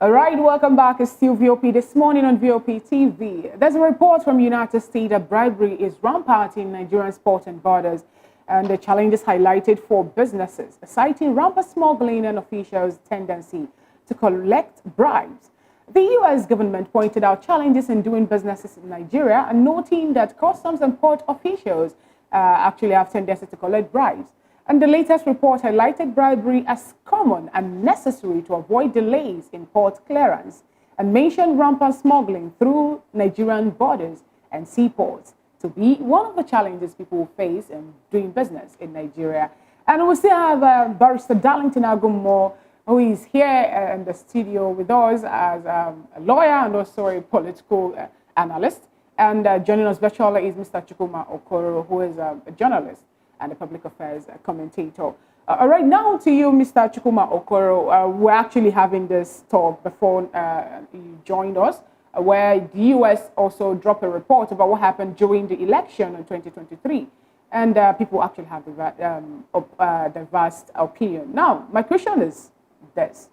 All right, welcome back. It's still VOP this morning on VOP TV. There's a report from United States that bribery is rampant in Nigerian ports and borders, and the challenges highlighted for businesses, citing rampant smuggling and officials' tendency to collect bribes. The U.S. government pointed out challenges in doing businesses in Nigeria and noting that customs and port officials actually have tendency to collect bribes. And the latest report highlighted bribery as common and necessary to avoid delays in port clearance and mentioned rampant smuggling through Nigerian borders and seaports to be one of the challenges people face in doing business in Nigeria. And we still have Barrister Darlington Agummo, who is here in the studio with us as a lawyer and also a political analyst. And joining us virtually is Mr. Chukwuma Okoro, who is a journalist and a public affairs commentator. All right, now to you, Mr. Chukwuma Okoro. We're actually having this talk before you joined us, where the U.S. also dropped a report about what happened during the election in 2023. And people actually have the vast opinion. Now, my question is this.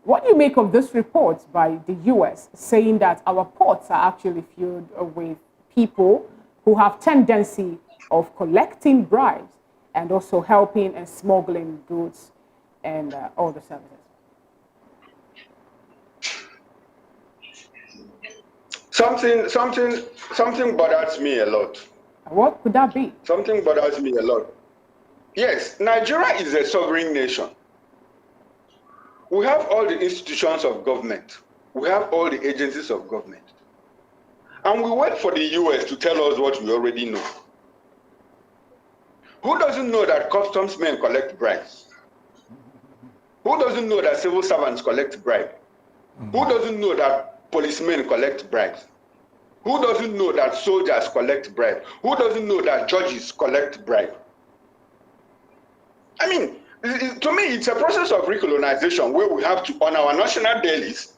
What do you make of this report by the U.S. saying that our ports are actually filled with people who have tendency of collecting bribes and also helping and smuggling goods and all the services? Something bothers me a lot. What could that be? Something bothers me a lot. Yes, Nigeria is a sovereign nation. We have all the institutions of government. We have all the agencies of government. And we wait for the US to tell us what we already know. Who doesn't know that customs men collect bribes? Who doesn't know that civil servants collect bribes? Who doesn't know that policemen collect bribes? Who doesn't know that soldiers collect bribes? Who doesn't know that judges collect bribes? I mean, to me, it's a process of recolonization where we have to, on our national dailies,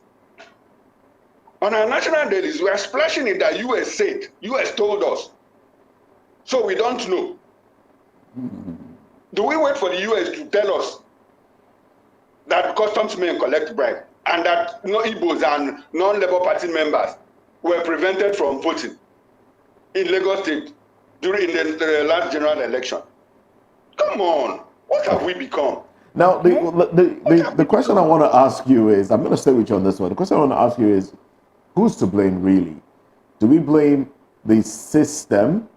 we are splashing it that US said, US told us. So we don't know. Do we wait for the US to tell us that customs men collect bribe and that no Igbos and non-Labour Party members were prevented from voting in Lagos State during the last general election? Come on, what have we become? Now, the question I want to ask you is, I'm going to stay with you on this one. The question I want to ask you is, who's to blame really? Do we blame the system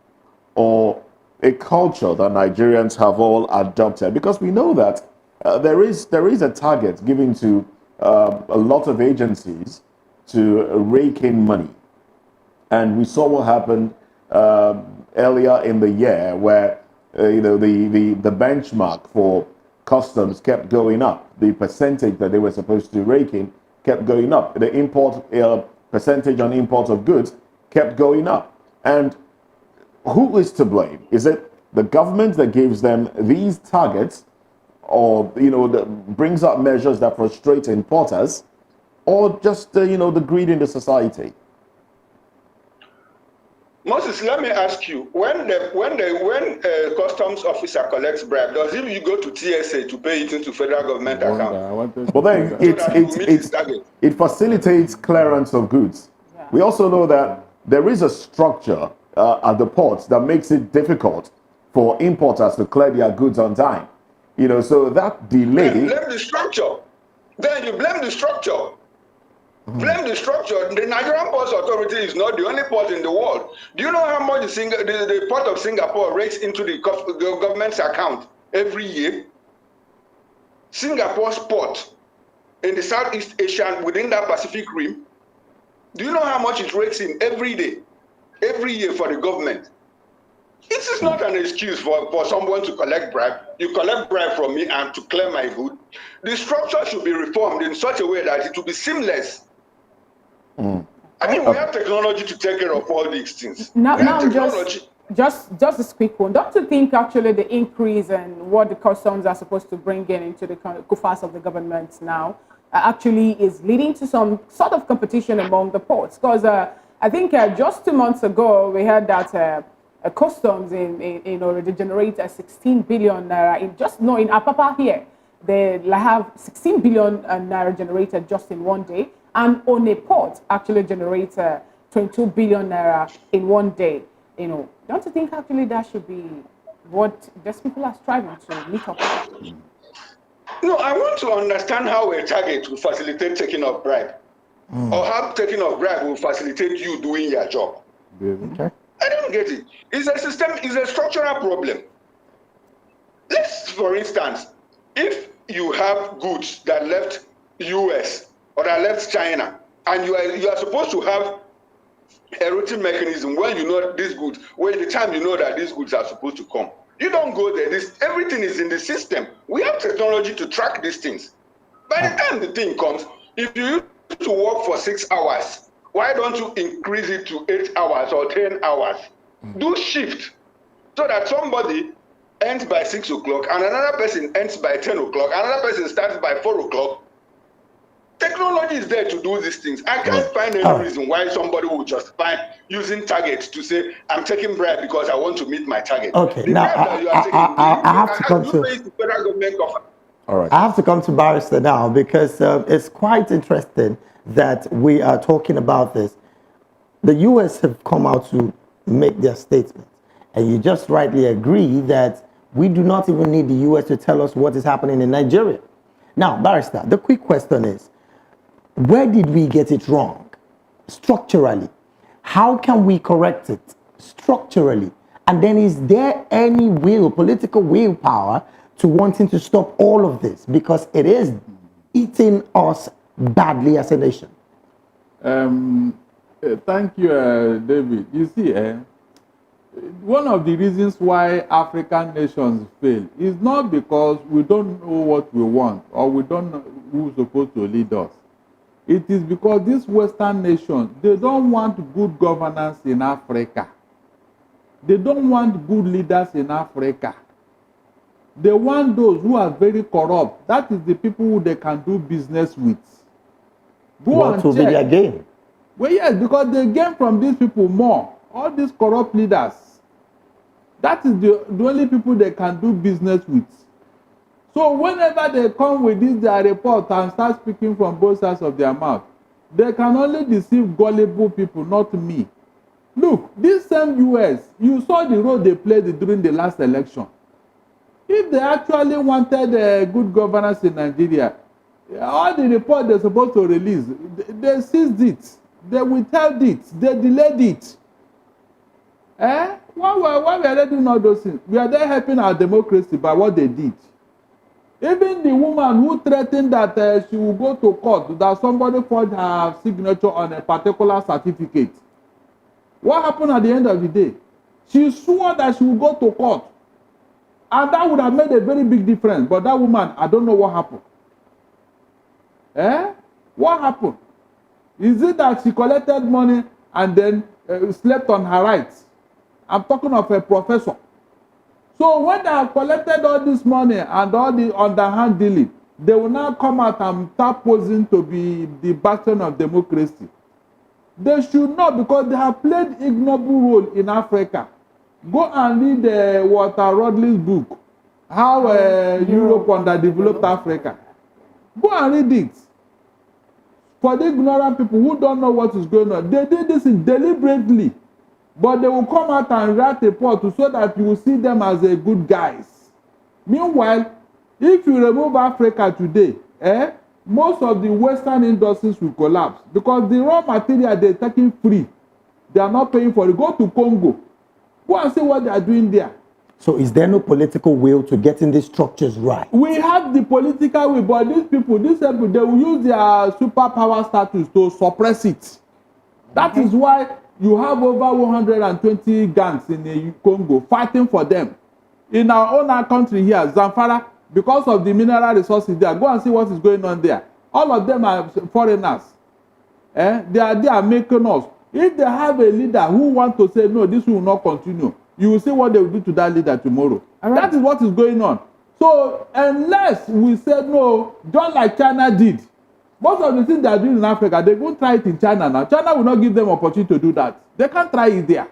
or a culture that Nigerians have all adopted? Because we know that there is a target given to a lot of agencies to rake in money. And we saw what happened earlier in the year where the benchmark for customs kept going up. The percentage that they were supposed to rake in kept going up. The import percentage on import of goods kept going up. And who is to blame? Is it the government that gives them these targets, or that brings up measures that frustrate importers, or just the greed in the society? Moses, let me ask you: when a customs officer collects bribe, does he go to TSA to pay it into federal government account? Well, then it facilitates clearance of goods. Yeah. We also know that there is a structure at the ports that makes it difficult for importers to clear their goods on time. So that delay. Blame the structure. Then you blame the structure. Blame the structure. The Nigerian Ports Authority is not the only port in the world. Do you know how much the port of Singapore rates into the government's account every year? Singapore's port in the Southeast Asia within that Pacific Rim. Do you know how much it rates in every day, every year for the government? This is not an excuse for someone to collect bribe. You collect bribe from me and to clear my good. The structure should be reformed in such a way that it will be seamless. I mean, we have technology to take care of all these things. Now just this quick one. Don't you think actually the increase in what the customs are supposed to bring into the coffers of the government now actually is leading to some sort of competition among the ports? Because I think just 2 months ago we heard that customs in order to generate 16 billion in Apapa here. They have 16 billion naira generated just in one day, and on a port actually generates 22 billion naira in one day. You know, don't you think actually that should be what these people are striving to meet up with? No, I want to understand how a target will facilitate taking of bribe, or how taking of bribe will facilitate you doing your job. Okay. I don't get it. It's a system, it's a structural problem. Let's, for instance, if you have goods that left US or that left China, and you are supposed to have a routing mechanism when you know these goods, when the time you know that these goods are supposed to come. You don't go there. Everything is in the system. We have technology to track these things. By the time the thing comes, if you used to work for 6 hours, why don't you increase it to 8 hours or 10 hours? Do shift so that somebody ends by 6 o'clock and another person ends by 10 o'clock, another person starts by 4 o'clock. Technology is there to do these things. I can't find any reason why somebody would justify using targets to say, I'm taking bribe because I want to meet my target. Okay, The now bribe that you are taking, I have to come to the federal government offer. All right. I have to come to Barrister now because it's quite interesting that we are talking about this. The US have come out to make their statement, and you just rightly agree that we do not even need the US to tell us what is happening in Nigeria. Now, Barrister, the quick question is, where did we get it wrong structurally? How can we correct it structurally? And then is there any political willpower to wanting to stop all of this? Because it is eating us badly as a nation. Thank you, David. You see, one of the reasons why African nations fail is not because we don't know what we want or we don't know who's supposed to lead us. It is because these Western nations, they don't want good governance in Africa. They don't want good leaders in Africa. They want those who are very corrupt. That is the people who they can do business with. What will be their gain? Well, yes, because they gain from these people more. All these corrupt leaders. That is the only people they can do business with. So whenever they come with this their report and start speaking from both sides of their mouth, they can only deceive gullible people, not me. Look, this same US, you saw the role they played during the last election. If they actually wanted good governance in Nigeria, all the reports they're supposed to release, they seized it, they withheld it, they delayed it. Why were they doing all those things? We are there helping our democracy by what they did. Even the woman who threatened that she will go to court, that somebody forged her signature on a particular certificate. What happened at the end of the day? She swore that she would go to court. And that would have made a very big difference. But that woman, I don't know what happened. What happened? Is it that she collected money and then slept on her rights? I'm talking of a professor. So when they have collected all this money and all the underhand dealing, they will now come out and start posing to be the bastion of democracy. They should not, because they have played ignoble role in Africa. Go and read Walter Rodley's book, How Europe Underdeveloped Africa. Go and read it. For the ignorant people who don't know what is going on, they did this deliberately. But they will come out and write a report so that you will see them as a good guys. Meanwhile, if you remove Africa today, most of the Western industries will collapse because the raw material they're taking free, they are not paying for it. Go to Congo. Go and see what they are doing there. So is there no political will to getting these structures right? We have the political will, but these people, they will use their superpower status to suppress it. That is why you have over 120 gangs in the Congo fighting for them. In our own country here, Zamfara, because of the mineral resources there, go and see what is going on there. All of them are foreigners. They are making us. If they have a leader who wants to say, no, this will not continue, you will see what they will do to that leader tomorrow. Right. That is what is going on. So unless we say no, just like China did, most of the things they are doing in Africa, they won't try it in China now. China will not give them opportunity to do that. They can't try it there.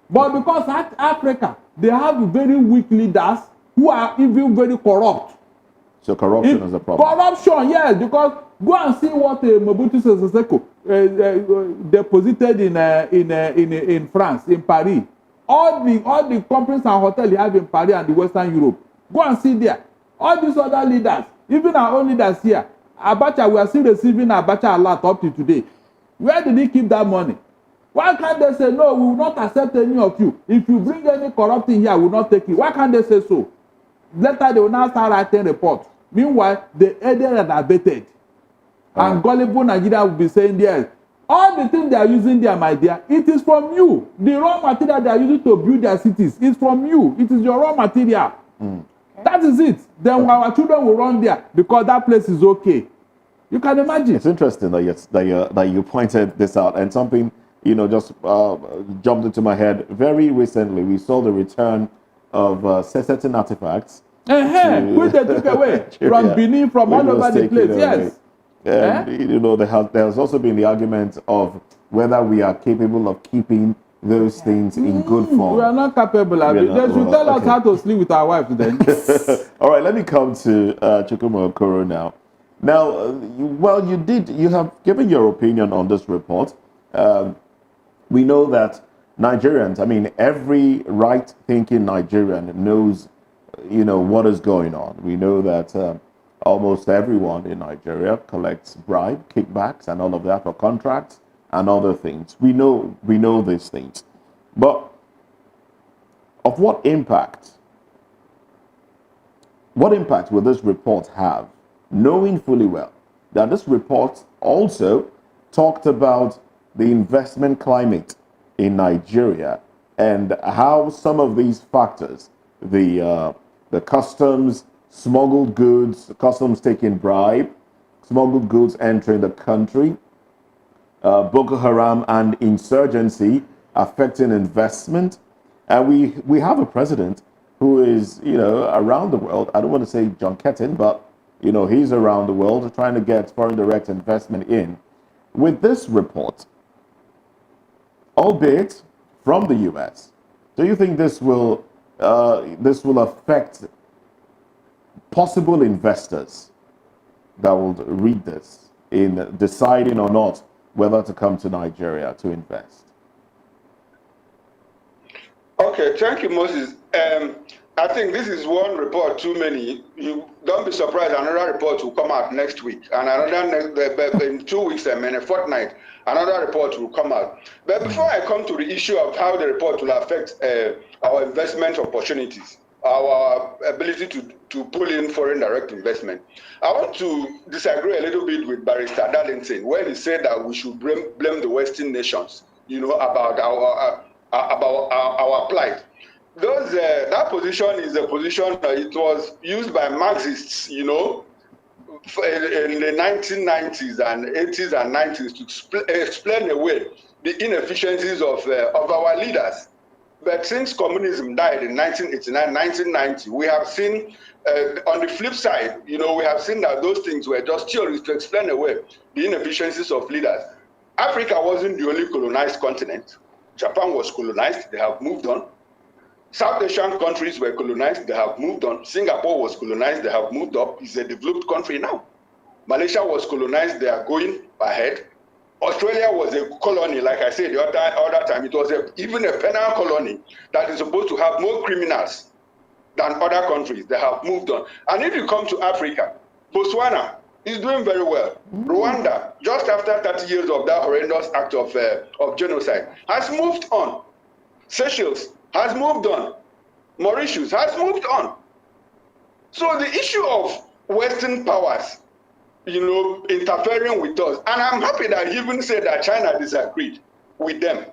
But because at Africa, they have very weak leaders who are even very corrupt. So corruption is a problem. Corruption, yes, because go and see what Mobutu Sese Seko deposited in France, in Paris. All the companies and hotels you have in Paris and the Western Europe. Go and see there. All these other leaders, even our own leaders here, Abacha, we are still receiving Abacha alert up to today. Where did he keep that money? Why can't they say, no, we will not accept any of you. If you bring any corrupting here, we will not take it. Why can't they say so? Later, they will now start writing reports. Meanwhile, they aided and abetted. And gullible Nigeria will be saying, yes, all the things they are using there, my dear, it is from you. The raw material they are using to build their cities is from you. It is your raw material. That is it. Then our children will run there because that place is okay. You can imagine. It's interesting that you pointed this out, and something just jumped into my head. Very recently, we saw the return of certain artifacts, which they took away from Benin, from all over the place. Yes. And there has also been the argument of whether we are capable of keeping those things in good form. We are not capable of it. They should tell us how to sleep with our wives then. All right, let me come to Chukwuma Okoro now. Now, you have given your opinion on this report. We know that Nigerians, I mean, every right-thinking Nigerian knows, what is going on. We know that almost everyone in Nigeria collects bribe, kickbacks, and all of that for contracts and other things. We know these things. But of what impact will this report have, knowing fully well that this report also talked about the investment climate in Nigeria and how some of these factors, the customs, smuggled goods, customs taking bribe, smuggled goods entering the country, Boko Haram and insurgency affecting investment. And we have a president who is, around the world. I don't want to say John Kettin, but, he's around the world trying to get foreign direct investment in. With this report, albeit from the US, do you think this will affect possible investors that will read this in deciding or not whether to come to Nigeria to invest? Okay, thank you, Moses. I think this is one report too many. You don't be surprised, another report will come out next week, and another in 2 weeks, a fortnight, another report will come out. But before I come to the issue of how the report will affect our investment opportunities, our ability to pull in foreign direct investment, I want to disagree a little bit with Barrister Darlington when he said that we should blame the Western nations, about our plight. That position is a position that it was used by Marxists, in the 1990s and 80s and 90s to explain away the inefficiencies of our leaders. But since communism died in 1989, 1990, we have seen, on the flip side, we have seen that those things were just theories to explain away the inefficiencies of leaders. Africa wasn't the only colonized continent. Japan was colonized, they have moved on. South Asian countries were colonized, they have moved on. Singapore was colonized, they have moved up. It's a developed country now. Malaysia was colonized, they are going ahead. Australia was a colony, like I said the other time. It was even a penal colony that is supposed to have more criminals than other countries. They have moved on. And if you come to Africa, Botswana is doing very well. Rwanda, just after 30 years of that horrendous act of genocide, has moved on. Seychelles has moved on. Mauritius has moved on. So the issue of Western powers, interfering with us, and I'm happy that he even said that China disagreed with them.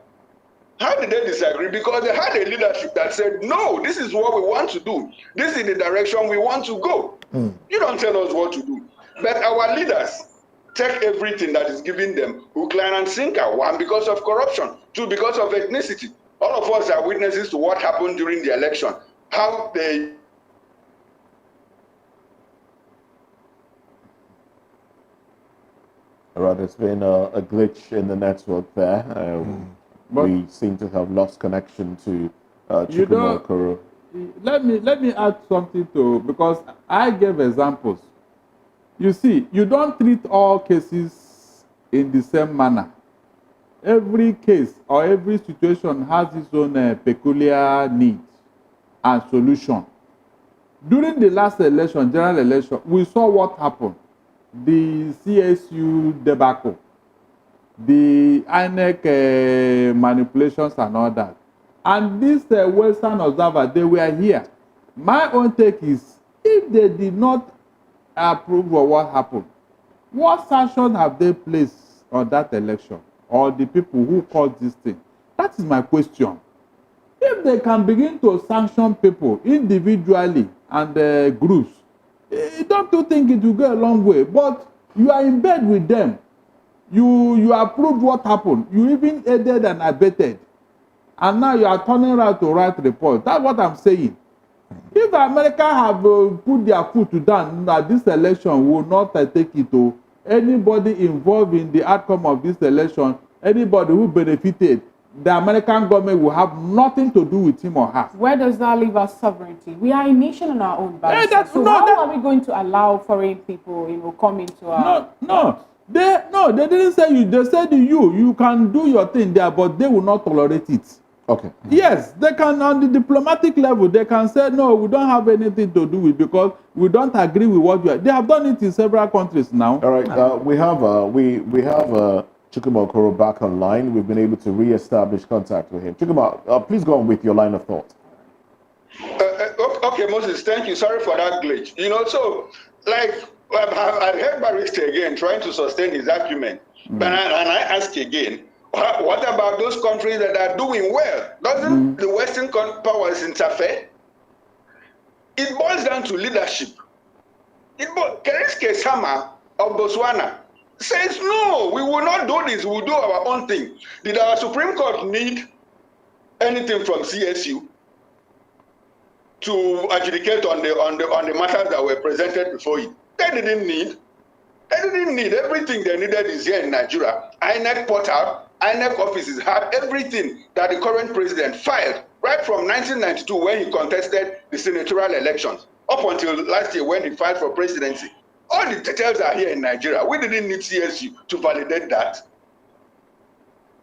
How did they disagree? Because they had a leadership that said, no, this is what we want to do. This is the direction we want to go. You don't tell us what to do. But our leaders take everything that is given them, hook, line, and sinker. One, because of corruption. Two, because of ethnicity. All of us are witnesses to what happened during the election. How they... Right, there's been a glitch in the network there. We seem to have lost connection to Chukwuma Okoro. let me add something to, because I gave examples. You see, you don't treat all cases in the same manner. Every case or every situation has its own peculiar needs and solution. During the last election, general election, we saw what happened. The CSU debacle, the INEC manipulations and all that. And these Western observers, they were here. My own take is, if they did not approve of what happened, what sanction have they placed on that election, or the people who caused this thing? That is my question. If they can begin to sanction people individually and groups, don't you think it will go a long way? But you are in bed with them. You approved what happened. You even aided and abetted. And now you are turning around to write reports. That's what I'm saying. If America have put their foot down, that this election will not take it to anybody involved in the outcome of this election, anybody who benefited, the American government will have nothing to do with him or her. Where does that leave our sovereignty? We are a nation on our own basis. So no, how are we going to allow foreign people, come into our... No. They didn't say you. They said you can do your thing there, but they will not tolerate it. Okay. Yes, they can, on the diplomatic level, they can say, no, we don't have anything to do with, because we don't agree with what you are. They have done it in several countries now. All right. We have Chukwuma Okoro back online. We've been able to re-establish contact with him. Chukwuma, please go on with your line of thought. Okay, Moses, thank you. Sorry for that glitch. So, I heard Barrister again trying to sustain his argument. But I ask again, what about those countries that are doing well? Doesn't the Western powers interfere? It boils down to leadership. Kereske Sama of Botswana says, no, we will not do this. We will do our own thing. Did our Supreme Court need anything from CSU to adjudicate on the matters that were presented before it? They didn't need. Everything they needed is here in Nigeria. INEC portal, INEC offices had everything that the current president filed right from 1992 when he contested the senatorial elections up until last year when he filed for presidency. All the details are here in Nigeria. We didn't need CSU to validate that.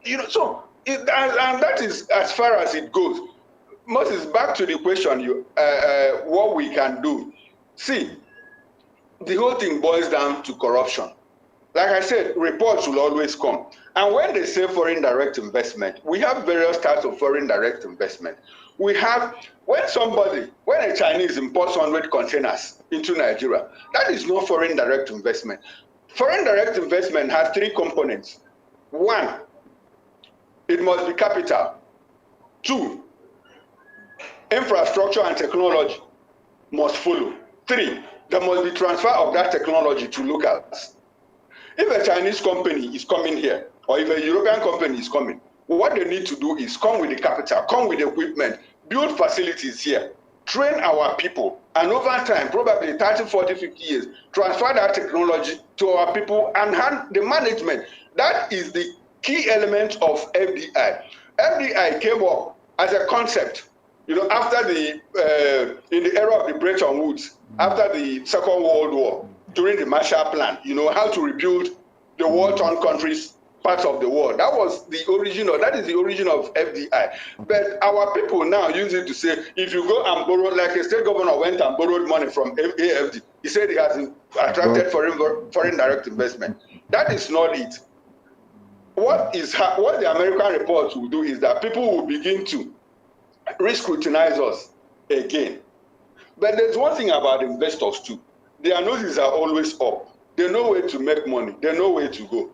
And that is as far as it goes. Moses, back to the question, what we can do. See, the whole thing boils down to corruption. Like I said, reports will always come. And when they say foreign direct investment, we have various types of foreign direct investment. We have, when a Chinese imports 100 containers into Nigeria, that is not foreign direct investment. Foreign direct investment has three components. One, it must be capital. Two, infrastructure and technology must follow. Three, there must be transfer of that technology to locals. If a Chinese company is coming here, or if a European company is coming, what they need to do is come with the capital, come with the equipment, build facilities here, train our people, and over time, probably 30, 40, 50 years, transfer that technology to our people and hand the management. That is the key element of FDI. FDI came up as a concept, after in the era of the Bretton Woods, after the Second World War, during the Marshall Plan, how to rebuild the war-torn countries, parts of the world. That is the origin of FDI. But our people now use it to say, if you go and borrow, like a state governor went and borrowed money from AFD, he said he has attracted foreign direct investment. That is not it. What the American reports will do is that people will begin to re-scrutinize us again. But there's one thing about investors too. Their noses are always up. They know where to make money. They know where to go.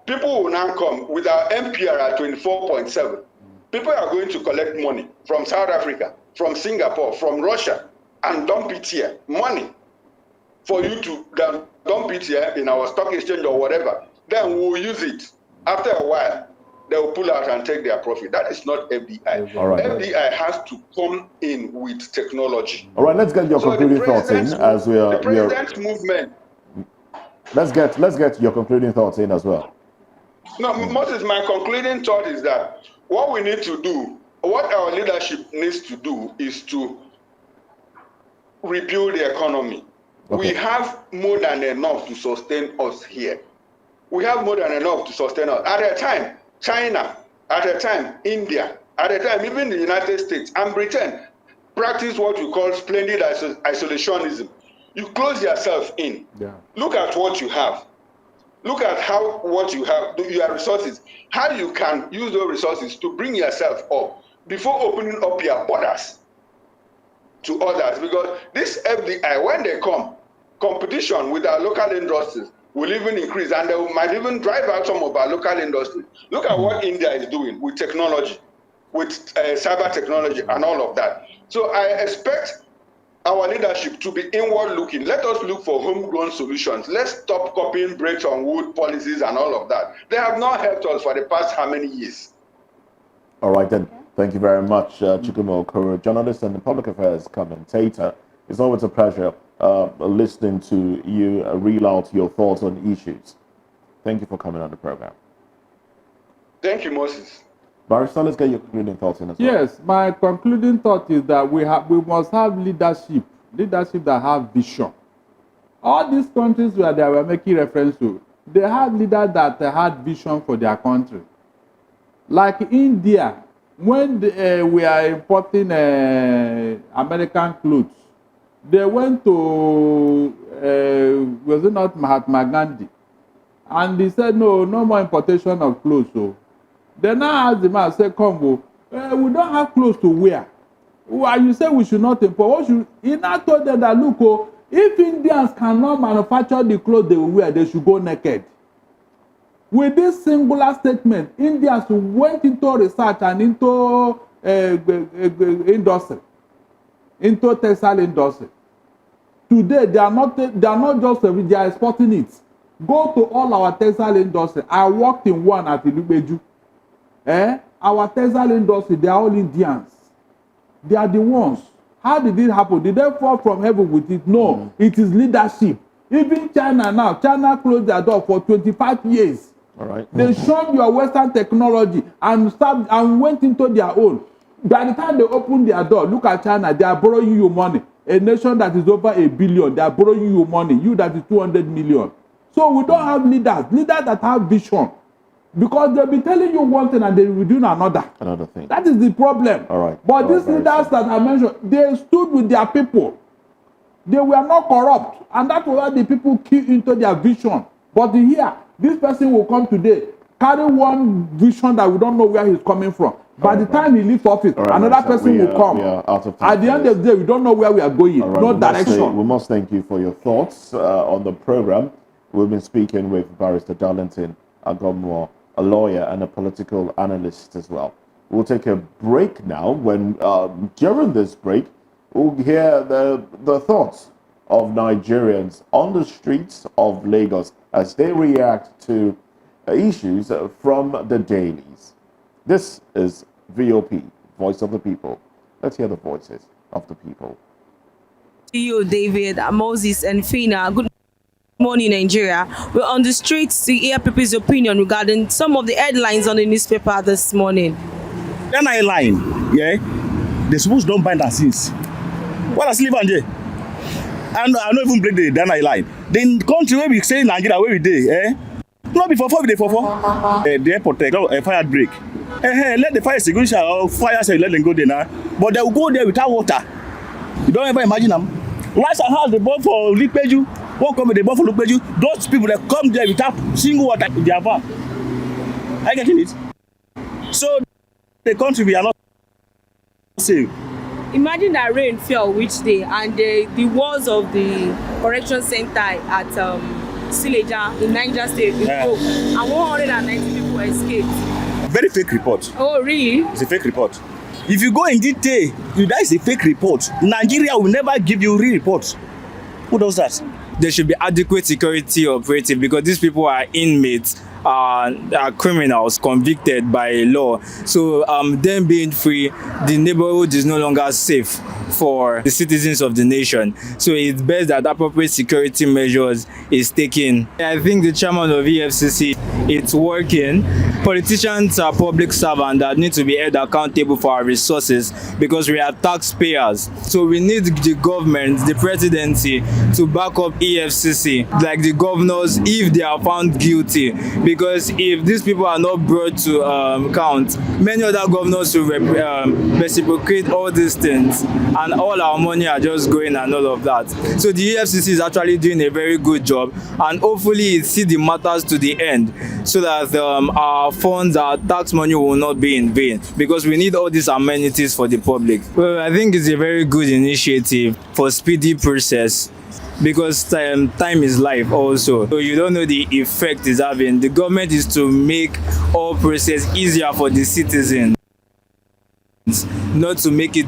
People will now come with our MPR at 24.7. People are going to collect money from South Africa, from Singapore, from Russia, and dump it here. Money for you to dump it here in our stock exchange or whatever. Then we'll use it. After a while, they will pull out and take their profit. That is not FDI. All right. FDI has to come in with technology. All right, let's get your concluding thoughts in as we are. The president's movement. Let's get your concluding thoughts in as well. No, Moses, my concluding thought is that what we need to do, what our leadership needs to do, is to rebuild the economy. Okay. We have more than enough to sustain us here. We have more than enough to sustain us. At a time, China, at a time, India, at a time, even the United States and Britain practice what we call splendid isolationism. You close yourself in. Yeah. Look at what you have. Look at what you have, your resources, how you can use those resources to bring yourself up before opening up your borders to others. Because this FDI, when they come, competition with our local industries will even increase, and they might even drive out some of our local industries. Look at what India is doing with technology, with cyber technology and all of that. So I expect our leadership to be inward looking. Let us look for homegrown solutions. Let's stop copying breaks on wood policies and all of that. They have not helped us for the past how many years? All right, then. Thank you very much, Chukwuma Okoro, journalist and public affairs commentator. It's always a pleasure listening to you reel out your thoughts on issues. Thank you for coming on the program. Thank you, Moses. Barrister, let's get your concluding thoughts in as well. Yes, my concluding thought is that we must have leadership that have vision. All these countries where they were making reference to, they had leaders that had vision for their country. Like India, when we are importing American clothes, they went to, was it not Mahatma Gandhi? And he said, no more importation of clothes. So they now asked the man, say, come, we don't have clothes to wear. Why you say we should not import? He now told them that, look, if Indians cannot manufacture the clothes they will wear, they should go naked. With this singular statement, Indians went into research and into industry, into textile industry. Today, they are not just they are exporting it. Go to all our textile industry. I worked in one at Ilubeju. Our textile industry, they are all Indians. They are the ones. How did it happen? Did they fall from heaven with it? No, It is leadership. Even China now, China closed their door for 25 years. All right. They shunned your Western technology and went into their own. By the time they opened their door, look at China, they are borrowing you money. A nation that is over 1 billion, they are borrowing you money. You that is 200 million. So we don't have leaders that have vision. Because they'll be telling you one thing and they will do another thing. That is the problem. All right. But these leaders that I mentioned, they stood with their people. They were not corrupt. And that's why the people key into their vision. But here, this person will come today, carry one vision that we don't know where he's coming from. By the time he leaves office, another person will come. At the end of the day, we don't know where we are going. No direction. We must thank you for your thoughts on the program. We've been speaking with Barrister Darlington Agomwo, a lawyer and a political analyst as well. We'll take a break now. When during this break, we'll hear the thoughts of Nigerians on the streets of Lagos as they react to issues from the dailies. This is VOP, Voice of the People. Let's hear the voices of the people. To you, David, Moses, and Fina. Good morning, Nigeria. We're on the streets to hear people's opinion regarding some of the headlines on the newspaper this morning. Dana line, yeah, the schools don't bind us since. What is living there? And I don't even break the Dana line. The country where we say Nigeria, where we day, not before 4 days for the airport a fire break. Let the fire extinguisher or fire say let them go there now. But they will go there without water. You don't ever imagine them. Last I had the bomb for Lukpeju. Won't come with the bomb for Lukpeju. Those people that come there without single water in their van. Are you getting it? So the country we are not safe. Imagine that rain fell which day and the walls of the correction center at Sileja in Niger State broke and 190 people escaped. Very fake report. Oh, really? It's a fake report. If you go in detail, that is a fake report. Nigeria will never give you real reports. Who does that? There should be adequate security operative because these people are inmates are criminals convicted by law. So them being free, the neighborhood is no longer safe for the citizens of the nation. So it's best that appropriate security measures is taken. I think the chairman of EFCC, it's working. Politicians are public servants that need to be held accountable for our resources because we are taxpayers. So we need the government, the presidency, to back up EFCC, like the governors, if they are found guilty. Because if these people are not brought to account, many other governors will reciprocate all these things, and all our money are just going and all of that. So the EFCC is actually doing a very good job, and hopefully it see the matters to the end, so that our funds, our tax money will not be in vain, because we need all these amenities for the public. Well, I think it's a very good initiative for speedy process, because time is life also. So you don't know the effect it's having. The government is to make all process easier for the citizens, not to make it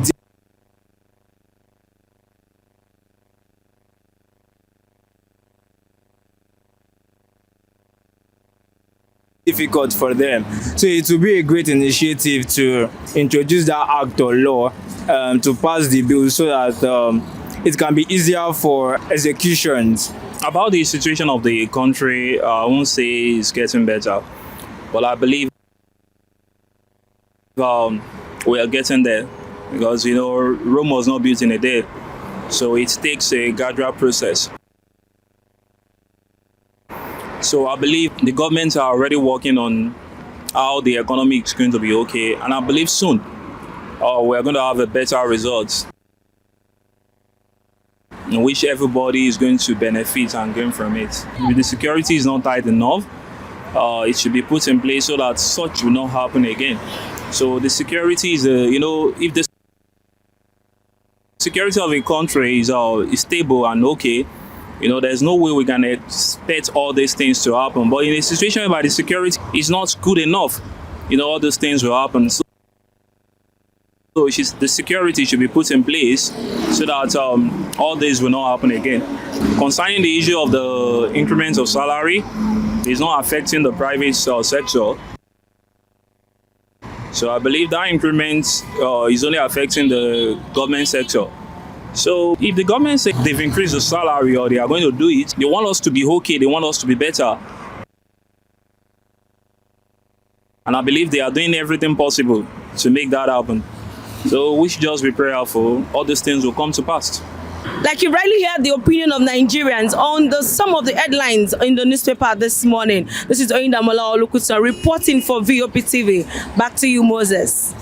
difficult for them. So it will be a great initiative to introduce that act or law to pass the bill, so that it can be easier for executions. About the situation of the country, I won't say it's getting better, but I believe we are getting there, because Rome was not built in a day, so it takes a gradual process. So I believe the governments are already working on how the economy is going to be okay, and I believe soon we're going to have a better results, in which everybody is going to benefit and gain from it. If the security is not tight enough, it should be put in place so that such will not happen again. So the security is, if the security of a country is stable and okay, there's no way we can expect all these things to happen. But in a situation where the security is not good enough, all these things will happen. So the security should be put in place so that all this will not happen again. Concerning the issue of the increment of salary, it's not affecting the private sector. So I believe that increment is only affecting the government sector. So if the government says they've increased the salary or they are going to do it, they want us to be okay, they want us to be better. And I believe they are doing everything possible to make that happen. So we should just be prayerful. All these things will come to pass. Like you rightly heard the opinion of Nigerians on some of the headlines in the newspaper this morning. This is Oyindamola Olukusan reporting for VOP TV. Back to you, Moses.